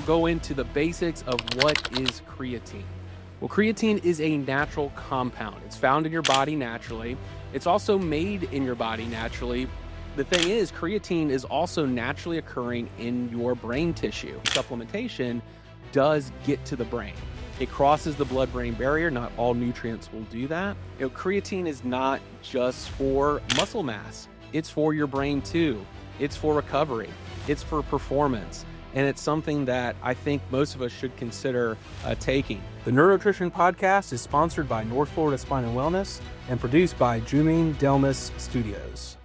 go into the basics of what is creatine. Well, creatine is a natural compound. It's found in your body naturally. It's also made in your body naturally. The thing is, creatine is also naturally occurring in your brain tissue. Supplementation does get to the brain. It crosses the blood-brain barrier. Not all nutrients will do that. Creatine is not just for muscle mass. It's for your brain too. It's for recovery. It's for performance. And it's something that I think most of us should consider taking. The Neurotrition podcast is sponsored by North Florida Spine and Wellness and produced by Jumine Delmas Studios.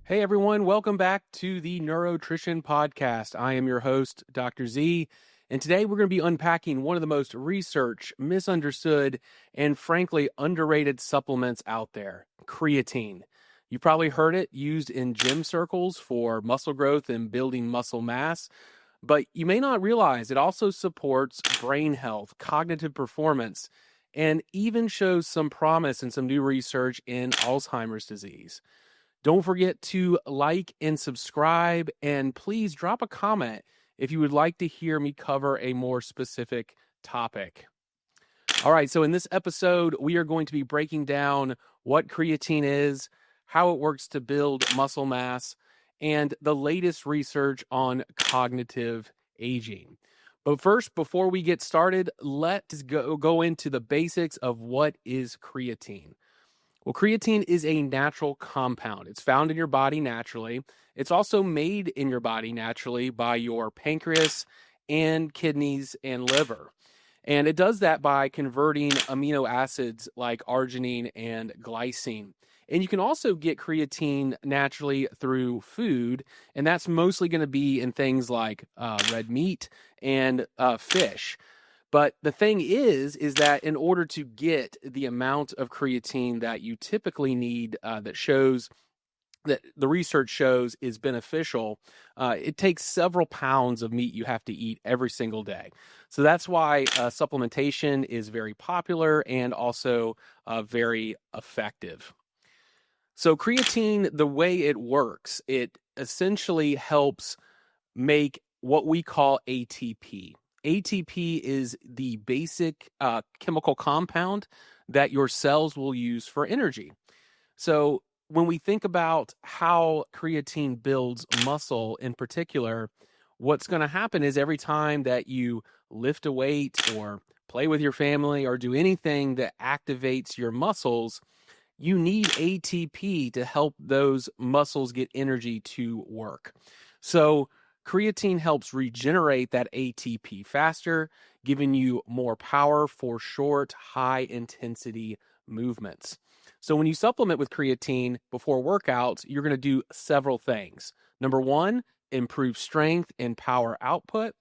Hey everyone, welcome back to the Neurotrition podcast. I am your host, Dr. Z, and today we're going to be unpacking one of the most researched, misunderstood, and frankly underrated supplements out there, creatine. You've probably heard it used in gym circles for muscle growth and building muscle mass, but you may not realize it also supports brain health, cognitive performance, and even shows some promise in some new research in Alzheimer's disease. Don't forget to like and subscribe, and please drop a comment if you would like to hear me cover a more specific topic. All right, so in this episode, we are going to be breaking down what creatine is, how it works to build muscle mass, and the latest research on cognitive aging. But first, before we get started, let's go into the basics of what is creatine. Well, creatine is a natural compound. It's found in your body naturally. It's also made in your body naturally by your pancreas and kidneys and liver. And it does that by converting amino acids like arginine and glycine. And you can also get creatine naturally through food, and that's mostly going to be in things like red meat and fish. But the thing is that in order to get the amount of creatine that you typically need that the research shows is beneficial, it takes several pounds of meat you have to eat every single day. So that's why supplementation is very popular and also very effective. So creatine, the way it works, it essentially helps make what we call ATP. ATP is the basic chemical compound that your cells will use for energy. So when we think about how creatine builds muscle in particular, what's going to happen is every time that you lift a weight or play with your family or do anything that activates your muscles, you need ATP to help those muscles get energy to work. So creatine helps regenerate that ATP faster, giving you more power for short, high-intensity movements. So when you supplement with creatine before workouts, you're going to do several things. Number one, improve strength and power output,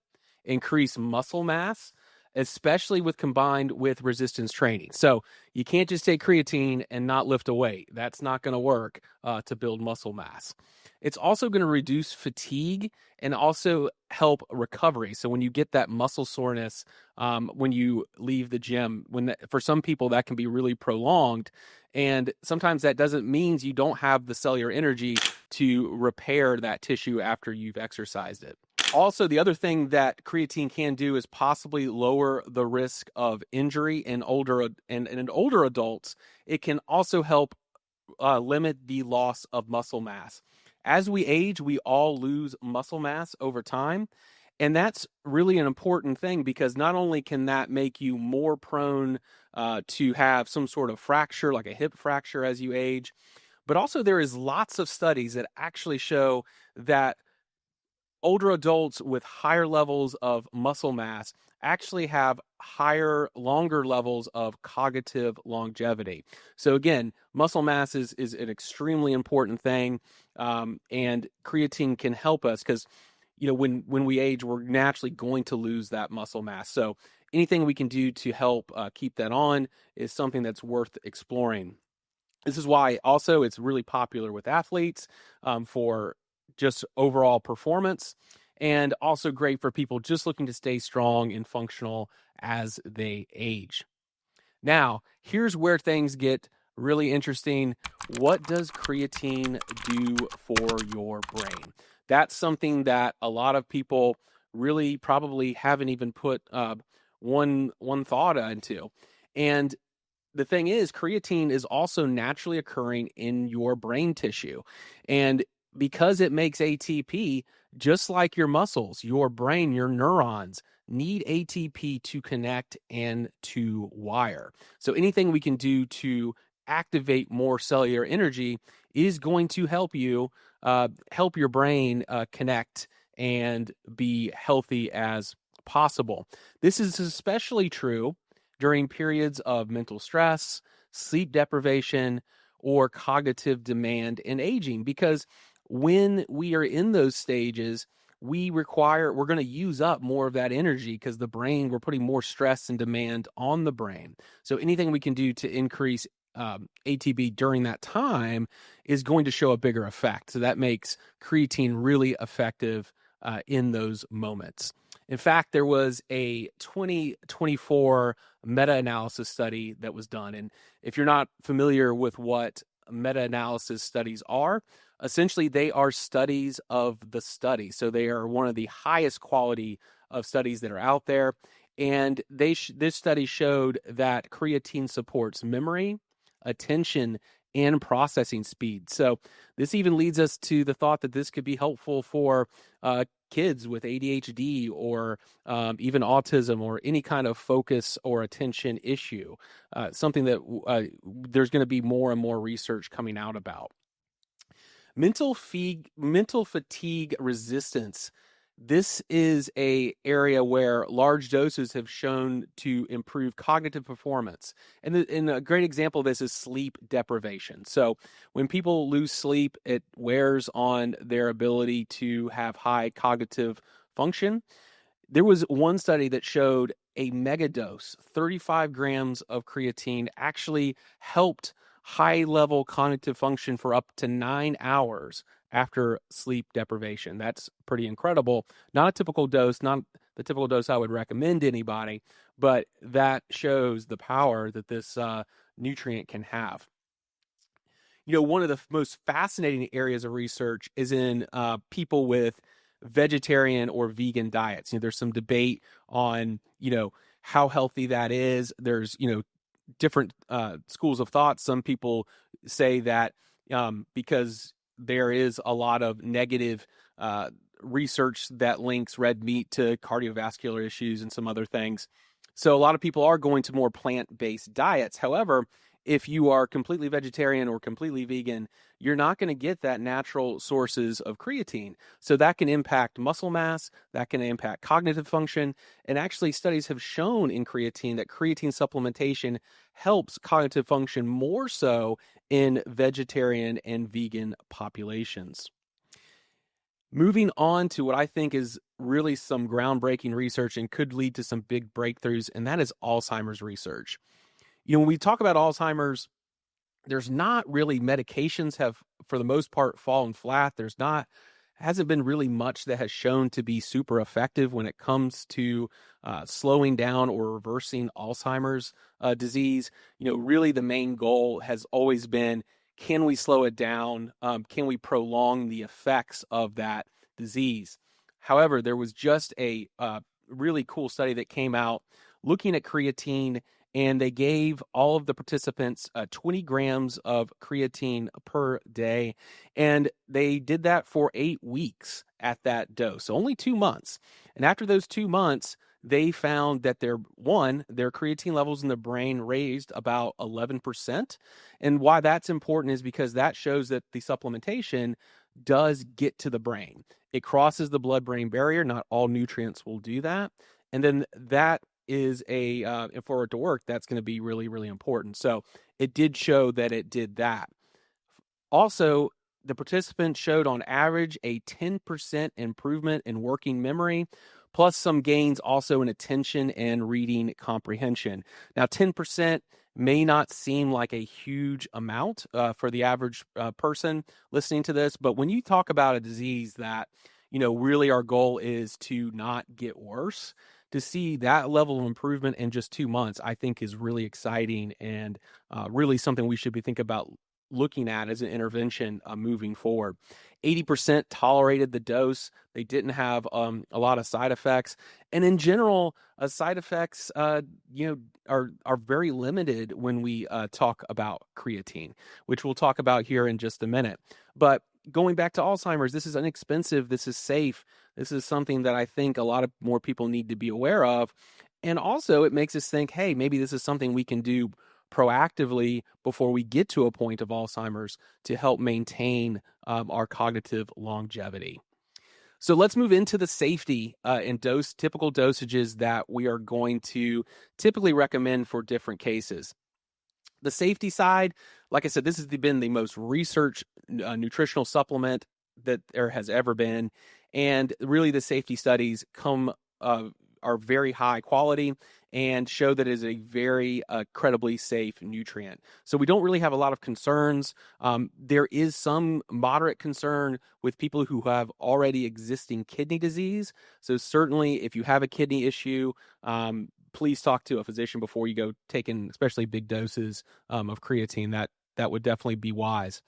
increase muscle mass, especially combined with resistance training. So you can't just take creatine and not lift a weight. That's not going to work to build muscle mass. It's also going to reduce fatigue and also help recovery. So when you get that muscle soreness when you leave the gym, for some people that can be really prolonged, and sometimes that doesn't mean you don't have the cellular energy to repair that tissue after you've exercised it. Also, the other thing that creatine can do is possibly lower the risk of injury in older adults. It can also help limit the loss of muscle mass. As we age, we all lose muscle mass over time, and that's really an important thing because not only can that make you more prone to have some sort of fracture, like a hip fracture as you age, but also there is lots of studies that actually show that older adults with higher levels of muscle mass actually have longer levels of cognitive longevity. So again, muscle mass is an extremely important thing, and creatine can help us because, when we age, we're naturally going to lose that muscle mass. So anything we can do to help keep that on is something that's worth exploring. This is why also it's really popular with athletes for just overall performance, and also great for people just looking to stay strong and functional as they age. Now, here's where things get really interesting. What does creatine do for your brain? That's something that a lot of people really probably haven't even put one thought into. And the thing is, creatine is also naturally occurring in your brain tissue. And because it makes ATP, just like your muscles, your brain, your neurons need ATP to connect and to wire. So anything we can do to activate more cellular energy is going to help you, help your brain connect and be healthy as possible. This is especially true during periods of mental stress, sleep deprivation, or cognitive demand and aging, because when we are in those stages, we're going to use up more of that energy because the brain, we're putting more stress and demand on the brain. So anything we can do to increase ATP during that time is going to show a bigger effect. So that makes creatine really effective in those moments. In fact, there was a 2024 meta-analysis study that was done. And if you're not familiar with what meta-analysis studies are, essentially they are studies of the study. So they are one of the highest quality of studies that are out there. And this study showed that creatine supports memory, attention, and processing speed. So this even leads us to the thought that this could be helpful for kids with ADHD or even autism or any kind of focus or attention issue, something that there's going to be more and more research coming out about. Mental fatigue resistance. This is an area where large doses have shown to improve cognitive performance. And a great example of this is sleep deprivation. So when people lose sleep, it wears on their ability to have high cognitive function. There was one study that showed a megadose, 35 grams of creatine, actually helped high-level cognitive function for up to 9 hours after sleep deprivation. That's pretty incredible. Not a typical dose, not the typical dose I would recommend to anybody, but that shows the power that this nutrient can have. You know, one of the most fascinating areas of research is in people with vegetarian or vegan diets. You know, there's some debate on, how healthy that is. There's, different schools of thought. Some people say that because there is a lot of negative research that links red meat to cardiovascular issues and some other things. So a lot of people are going to more plant-based diets. However, if you are completely vegetarian or completely vegan, you're not going to get that natural sources of creatine. So that can impact muscle mass, that can impact cognitive function. And actually studies have shown in creatine that creatine supplementation helps cognitive function more so in vegetarian and vegan populations. Moving on to what I think is really some groundbreaking research and could lead to some big breakthroughs, and that is Alzheimer's research. When we talk about Alzheimer's, there's not really medications have, for the most part, fallen flat. Hasn't been really much that has shown to be super effective when it comes to slowing down or reversing Alzheimer's disease. Really the main goal has always been, can we slow it down? Can we prolong the effects of that disease? However, there was just a really cool study that came out looking at creatine, and they gave all of the participants 20 grams of creatine per day. And they did that for 8 weeks at that dose, so only 2 months. And after those 2 months, they found that their creatine levels in the brain raised about 11%. And why that's important is because that shows that the supplementation does get to the brain. It crosses the blood-brain barrier. Not all nutrients will do that. And then that is for it to work, that's going to be really, really important. So it did show that it did that. Also, the participants showed on average a 10% improvement in working memory, plus some gains also in attention and reading comprehension. Now, 10% may not seem like a huge amount for the average person listening to this, but when you talk about a disease that, really our goal is to not get worse, to see that level of improvement in just 2 months, I think is really exciting and really something we should be thinking about looking at as an intervention moving forward. 80% tolerated the dose. They didn't have a lot of side effects. And in general, side effects, are very limited when we talk about creatine, which we'll talk about here in just a minute. But going back to Alzheimer's, this is inexpensive. This is safe. This is something that I think a lot of more people need to be aware of. And also, it makes us think, hey, maybe this is something we can do proactively before we get to a point of Alzheimer's to help maintain our cognitive longevity. So let's move into the safety and typical dosages that we are going to typically recommend for different cases. The safety side, like I said, this has been the most researched nutritional supplement that there has ever been. And really the safety studies are very high quality and show that it is a very credibly safe nutrient. So we don't really have a lot of concerns. There is some moderate concern with people who have already existing kidney disease. So certainly if you have a kidney issue, please talk to a physician before you go taking especially big doses of creatine. That would definitely be wise.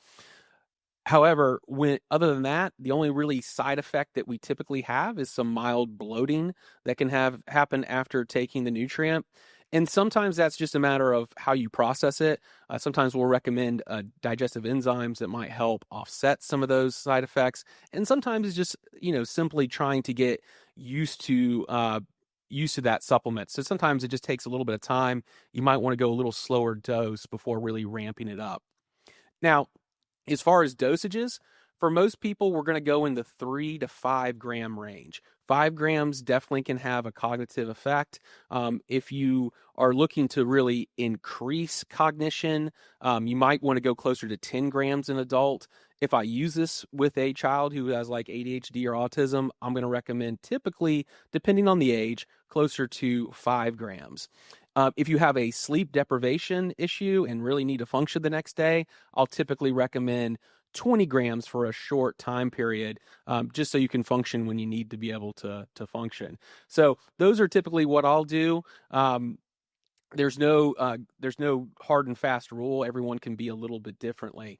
However, other than that, the only really side effect that we typically have is some mild bloating that can happen after taking the nutrient. And sometimes that's just a matter of how you process it. Sometimes we'll recommend digestive enzymes that might help offset some of those side effects. And sometimes it's just, simply trying to get used to that supplement. So sometimes it just takes a little bit of time. You might want to go a little slower dose before really ramping it up. Now, as far as dosages, for most people, we're going to go in the 3 to 5 gram range. 5 grams definitely can have a cognitive effect. If you are looking to really increase cognition, you might want to go closer to 10 grams in adult. If I use this with a child who has like ADHD or autism, I'm going to recommend typically, depending on the age, closer to 5 grams. If you have a sleep deprivation issue and really need to function the next day, I'll typically recommend 20 grams for a short time period, just so you can function when you need to be able to function. So those are typically what I'll do. There's no hard and fast rule. Everyone can be a little bit differently.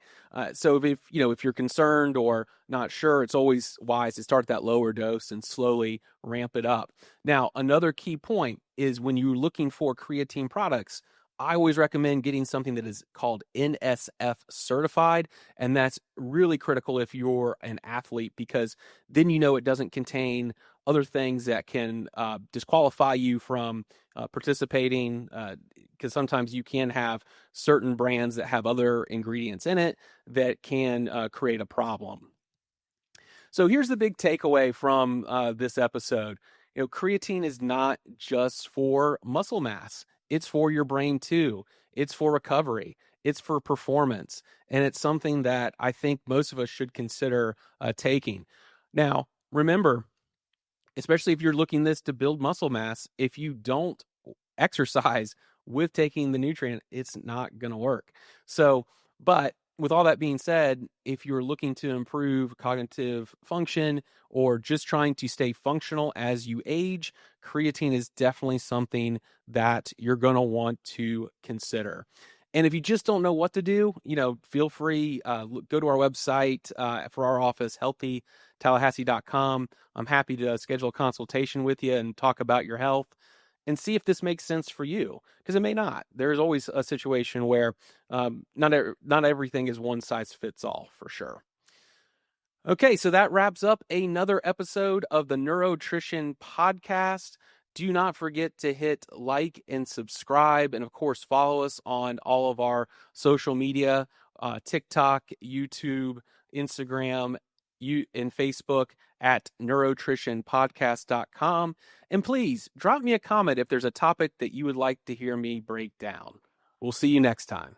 So if you're concerned or not sure, it's always wise to start that lower dose and slowly ramp it up. Now, another key point is when you're looking for creatine products, I always recommend getting something that is called NSF certified, and that's really critical if you're an athlete, because then it doesn't contain other things that can disqualify you from participating, because sometimes you can have certain brands that have other ingredients in it that can create a problem. So here's the big takeaway from this episode. Creatine is not just for muscle mass. It's for your brain too. It's for recovery. It's for performance. And it's something that I think most of us should consider taking. Now, remember, especially if you're looking this to build muscle mass, if you don't exercise with taking the nutrient, it's not going to work. So, but with all that being said, if you're looking to improve cognitive function or just trying to stay functional as you age, creatine is definitely something that you're going to want to consider. And if you just don't know what to do, feel free, go to our website for our office, healthytallahassee.com. I'm happy to schedule a consultation with you and talk about your health and see if this makes sense for you, because it may not. There's always a situation where not everything is one size fits all, for sure. Okay, so that wraps up another episode of the Neurotrition podcast. Do not forget to hit like and subscribe, and of course, follow us on all of our social media, TikTok, YouTube, Instagram, and Facebook at neurotritionpodcast.com. And please drop me a comment if there's a topic that you would like to hear me break down. We'll see you next time.